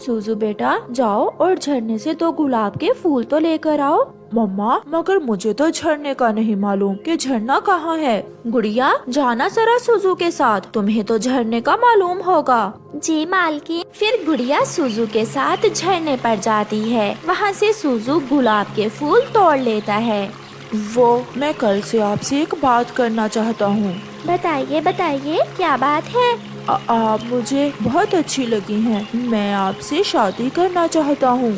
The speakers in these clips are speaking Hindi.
सूजू बेटा जाओ और झरने से 2 गुलाब के फूल तो लेकर आओ। मम्मा मगर मुझे तो झरने का नहीं मालूम कि झरना कहाँ है। गुड़िया जाना जरा सूजू के साथ, तुम्हें तो झरने का मालूम होगा। जी मालकिन। फिर गुड़िया सूजू के साथ झरने पर जाती है। वहाँ से सूजू गुलाब के फूल तोड़ लेता है। वो मैं कल से आपसे एक बात करना चाहता हूँ। बताइए बताइए क्या बात है। आप मुझे बहुत अच्छी लगी हैं। मैं आपसे शादी करना चाहता हूँ।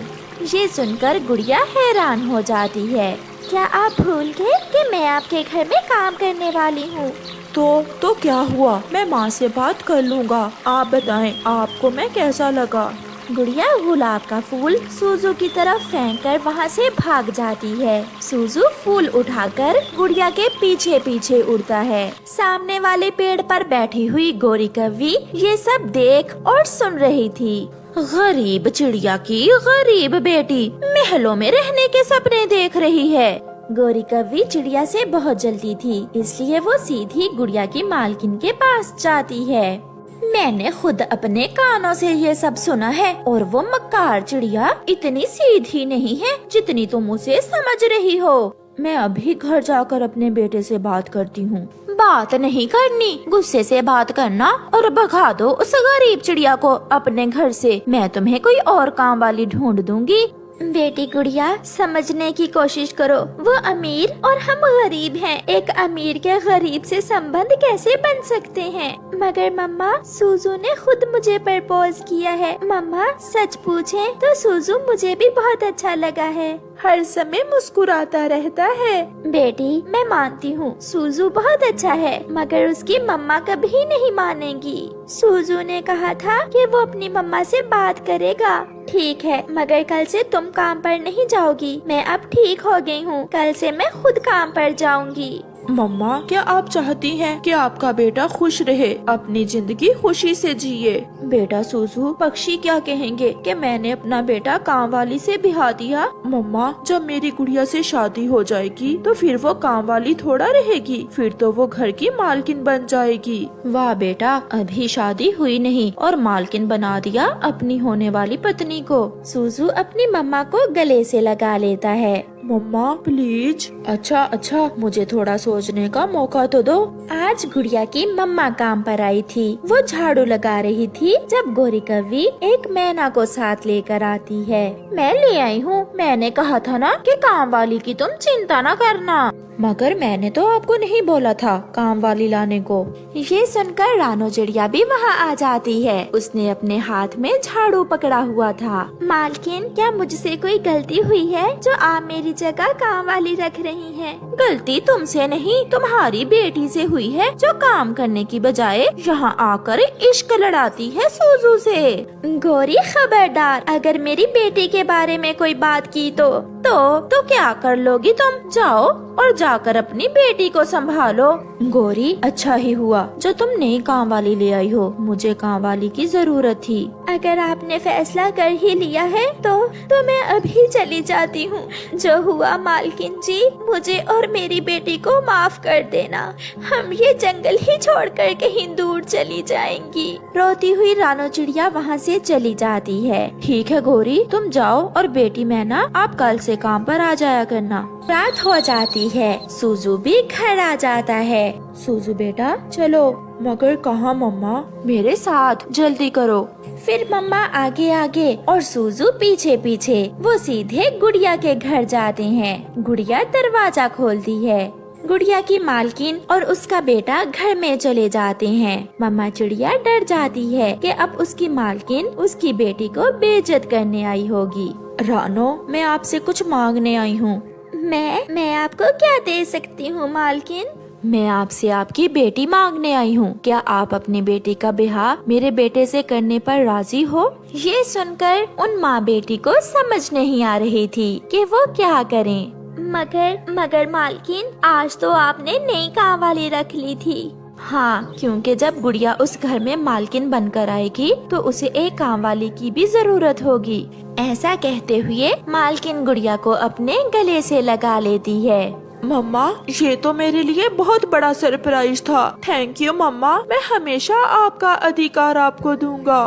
ये सुनकर गुड़िया हैरान हो जाती है। क्या आप भूल गए कि मैं आपके घर में काम करने वाली हूँ? तो क्या हुआ, मैं माँ से बात कर लूँगा। आप बताएं आपको मैं कैसा लगा। गुड़िया गुलाब का फूल सूजू की तरफ फेंककर वहाँ से भाग जाती है। सूजू फूल उठाकर गुड़िया के पीछे पीछे उड़ता है। सामने वाले पेड़ पर बैठी हुई गौरी कव्वी ये सब देख और सुन रही थी। गरीब चिड़िया की गरीब बेटी महलों में रहने के सपने देख रही है। गौरी कव्वी चिड़िया से बहुत जलती थी, इसलिए वो सीधी गुड़िया की मालकिन के पास जाती है। मैंने खुद अपने कानों से ये सब सुना है और वो मक्कार चिड़िया इतनी सीधी नहीं है जितनी तुम उसे समझ रही हो। मैं अभी घर जाकर अपने बेटे से बात करती हूँ। बात नहीं करनी, गुस्से से बात करना और भगा दो उस गरीब चिड़िया को अपने घर से। मैं तुम्हें कोई और काम वाली ढूंढ दूंगी। बेटी गुड़िया समझने की कोशिश करो, वो अमीर और हम गरीब हैं। एक अमीर के गरीब से संबंध कैसे बन सकते हैं? मगर मम्मा सूजू ने खुद मुझे प्रपोज किया है। मम्मा सच पूछें तो सूजू मुझे भी बहुत अच्छा लगा है। हर समय मुस्कुराता रहता है। बेटी मैं मानती हूँ सूजू बहुत अच्छा है, मगर उसकी मम्मा कभी नहीं मानेगी। सूजू ने कहा था कि वो अपनी मम्मा से बात करेगा। ठीक है, मगर कल से तुम काम पर नहीं जाओगी। मैं अब ठीक हो गई हूँ, कल से मैं खुद काम पर जाऊंगी। मम्मा क्या आप चाहती हैं कि आपका बेटा खुश रहे, अपनी जिंदगी खुशी से जिए? बेटा सूजू पक्षी क्या कहेंगे कि मैंने अपना बेटा काम वाली से बिहा दिया? मम्मा जब मेरी गुड़िया से शादी हो जाएगी तो फिर वो काम वाली थोड़ा रहेगी, फिर तो वो घर की मालकिन बन जाएगी। वाह बेटा, अभी शादी हुई नहीं और मालकिन बना दिया अपनी होने वाली पत्नी को। सूजू अपनी मम्मा को गले से लगा लेता है। मम्मा प्लीज। अच्छा मुझे थोड़ा सोचने का मौका तो दो। आज गुड़िया की मम्मा काम पर आई थी। वो झाड़ू लगा रही थी जब गौरी कव्वी एक मैना को साथ लेकर आती है। मैं ले आई हूँ, मैंने कहा था ना कि काम वाली की तुम चिंता न करना। मगर मैंने तो आपको नहीं बोला था काम वाली लाने को। ये सुनकर रानो चिड़िया भी वहाँ आ जाती है। उसने अपने हाथ में झाड़ू पकड़ा हुआ था। मालकिन क्या मुझसे कोई गलती हुई है जो आप मेरी जगह काम वाली रख रही हैं? गलती तुमसे नहीं, तुम्हारी बेटी से हुई है जो काम करने की बजाय यहाँ आकर इश्क लड़ाती है सूजू से। गौरी खबरदार, अगर मेरी बेटी के बारे में कोई बात की तो क्या कर लोगी तुम? जाओ और जाकर अपनी बेटी को संभालो। गौरी अच्छा ही हुआ जो तुम नई काम वाली ले आई हो, मुझे काम वाली की जरूरत थी। अगर आपने फैसला कर ही लिया है तो मैं अभी चली जाती हूँ। जो हुआ मालकिन जी, मुझे और मेरी बेटी को माफ कर देना। हम ये जंगल ही छोड़कर कहीं दूर चली जाएंगी। रोती हुई रानो चिड़िया वहाँ से चली जाती है। ठीक है गौरी, तुम जाओ और बेटी मैना आप कल से काम पर आ जाया करना। रात हो जाती है, सूजू भी घर आ जाता है। सूजू बेटा चलो। मगर कहाँ मम्मा? मेरे साथ, जल्दी करो। फिर मम्मा आगे आगे और सूजू पीछे पीछे। वो सीधे गुड़िया के घर जाते हैं। गुड़िया दरवाजा खोलती है। गुड़िया की मालकिन और उसका बेटा घर में चले जाते हैं। मम्मा चिड़िया डर जाती है कि अब उसकी मालकिन उसकी बेटी को बेइज्जत करने आई होगी। रानो मैं आपसे कुछ मांगने आई हूँ। मैं आपको क्या दे सकती हूँ मालकिन? मैं आपसे आपकी बेटी मांगने आई हूँ। क्या आप अपनी बेटी का ब्याह मेरे बेटे से करने पर राजी हो? ये सुनकर उन माँ बेटी को समझ नहीं आ रही थी कि वो क्या करें। मगर मालकिन आज तो आपने नई काम वाली रख ली थी। हाँ, क्योंकि जब गुड़िया उस घर में मालकिन बनकर आएगी तो उसे एक काम वाली की भी जरूरत होगी। ऐसा कहते हुए मालकिन गुड़िया को अपने गले से लगा लेती है। मम्मा ये तो मेरे लिए बहुत बड़ा सरप्राइज था। थैंक यू मम्मा, मैं हमेशा आपका अधिकार आपको दूंगा।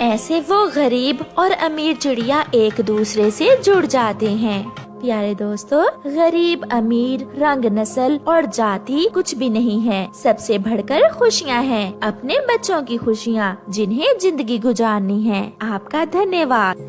ऐसे वो गरीब और अमीर चिड़िया एक दूसरे से जुड़ जाते हैं। प्यारे दोस्तों, गरीब अमीर रंग नस्ल और जाति कुछ भी नहीं है, सबसे बढ़कर खुशियाँ हैं, अपने बच्चों की खुशियाँ जिन्हें जिंदगी गुजारनी है। आपका धन्यवाद।